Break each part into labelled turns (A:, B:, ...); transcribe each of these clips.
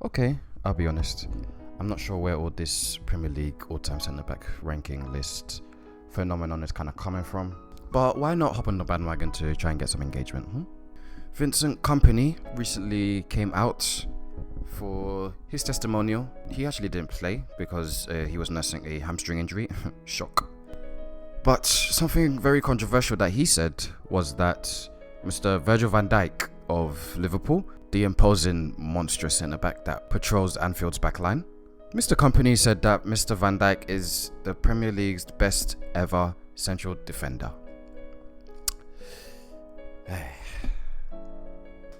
A: Okay, I'll be honest. I'm not sure where all this Premier League all-time centre-back ranking list phenomenon is kind of coming from. But why not hop on the bandwagon to try and get some engagement? Vincent Kompany recently came out for his testimonial. He actually didn't play because he was nursing a hamstring injury. Shock. But something very controversial that he said was that Mr. Virgil van Dijk of Liverpool, the imposing monstrous centre-back that patrols Anfield's backline, Mr. Kompany said that Mr. Van Dijk is the Premier League's best ever central defender.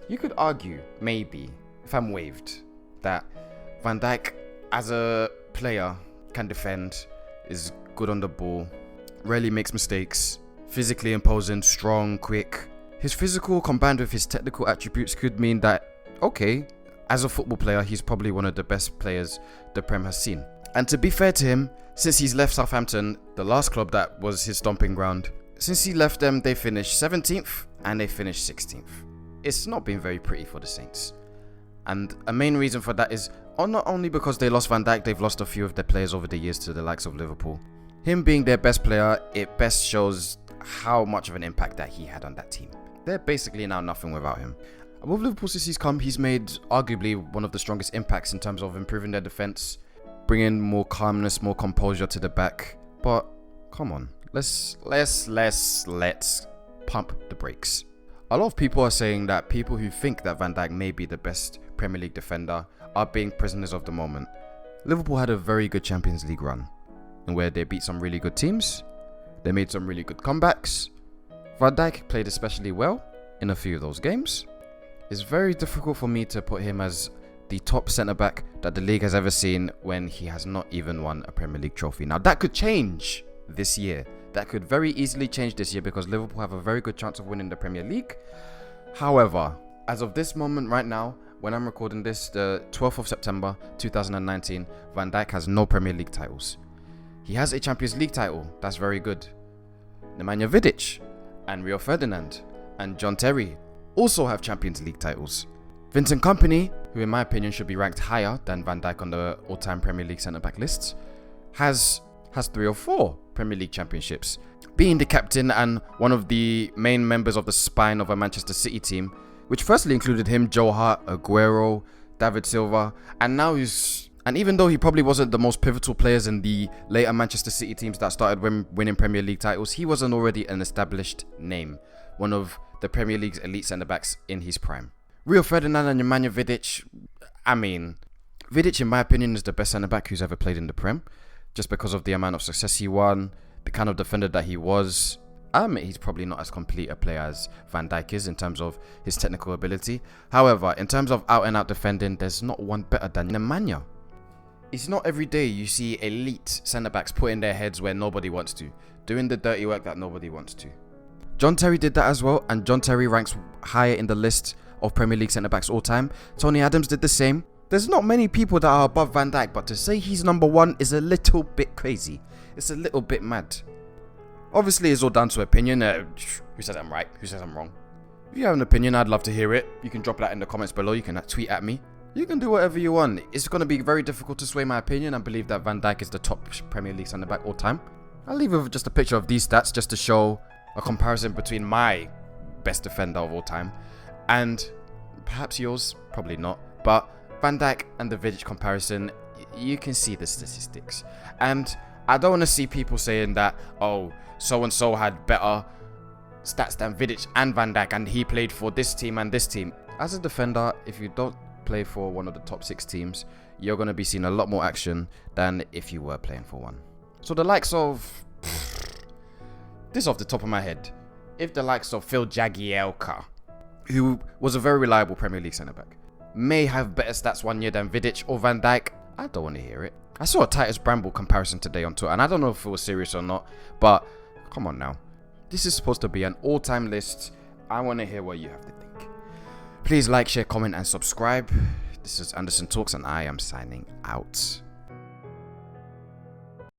A: You could argue, maybe, if I'm waved, that Van Dijk as a player can defend, is good on the ball, rarely makes mistakes, physically imposing, strong, quick. His physical combined with his technical attributes could mean that, okay, as a football player, he's probably one of the best players the Prem has seen. And to be fair to him, since he's left Southampton, the last club that was his stomping ground, since he left them, they finished 17th and they finished 16th. It's not been very pretty for the Saints. And a main reason for that is not only because they lost Van Dijk, they've lost a few of their players over the years to the likes of Liverpool. Him being their best player, it best shows how much of an impact that he had on that team. They're basically now nothing without him. With Liverpool since he's come, he's made arguably one of the strongest impacts in terms of improving their defense, bringing more calmness, more composure to the back. But come on, let's pump the brakes. A lot of people are saying that people who think that Van Dijk may be the best Premier League defender are being prisoners of the moment. Liverpool had a very good Champions League run, and where they beat some really good teams, they made some really good comebacks. Van Dijk played especially well in a few of those games. It's very difficult for me to put him as the top centre-back that the league has ever seen when he has not even won a Premier League trophy. Now that could change this year. That could very easily change this year because Liverpool have a very good chance of winning the Premier League. However, as of this moment right now, when I'm recording this, the 12th of September 2019, Van Dijk has no Premier League titles. He has a Champions League title. That's very good. Nemanja Vidic and Rio Ferdinand and John Terry also have Champions League titles. Vincent Kompany, who in my opinion should be ranked higher than Van Dijk on the all-time Premier League centre-back lists, has 3 or 4 Premier League championships. Being the captain and one of the main members of the spine of a Manchester City team, which firstly included him, Joe Hart, Aguero, David Silva, and even though he probably wasn't the most pivotal players in the later Manchester City teams that started winning Premier League titles, he was already an established name, one of the Premier League's elite centre-backs in his prime. Rio Ferdinand and Nemanja Vidic, Vidic in my opinion is the best centre-back who's ever played in the Prem, just because of the amount of success he won, the kind of defender that he was. He's probably not as complete a player as Van Dijk is in terms of his technical ability. However, in terms of out-and-out defending, there's not one better than Nemanja. It's not every day you see elite centre-backs putting their heads where nobody wants to, doing the dirty work that nobody wants to. John Terry did that as well, and John Terry ranks higher in the list of Premier League centre-backs all time. Tony Adams did the same. There's not many people that are above Van Dijk, but to say he's number 1 is a little bit crazy. It's a little bit mad. Obviously, it's all down to opinion. Who says I'm right? Who says I'm wrong? If you have an opinion, I'd love to hear it. You can drop that in the comments below. You can tweet at me. You can do whatever you want. It's going to be very difficult to sway my opinion and believe that Van Dijk is the top Premier League centre-back all time. I'll leave you with just a picture of these stats just to show a comparison between my best defender of all time and perhaps yours, probably not, but Van Dijk and the Vidic comparison, you can see the statistics. And I don't want to see people saying that, oh, so-and-so had better stats than Vidic and Van Dijk and he played for this team and this team. As a defender, if you don't play for one of the top 6 teams, you're going to be seeing a lot more action than if you were playing for one. So the likes of... this off the top of my head. If the likes of Phil Jagielka, who was a very reliable Premier League centre-back, may have better stats one year than Vidic or Van Dijk, I don't want to hear it. I saw a Titus Bramble comparison today on Twitter, and I don't know if it was serious or not, but come on now. This is supposed to be an all-time list. I want to hear what you have to think. Please like, share, comment, and subscribe. This is Anderson Talks, and I am signing out.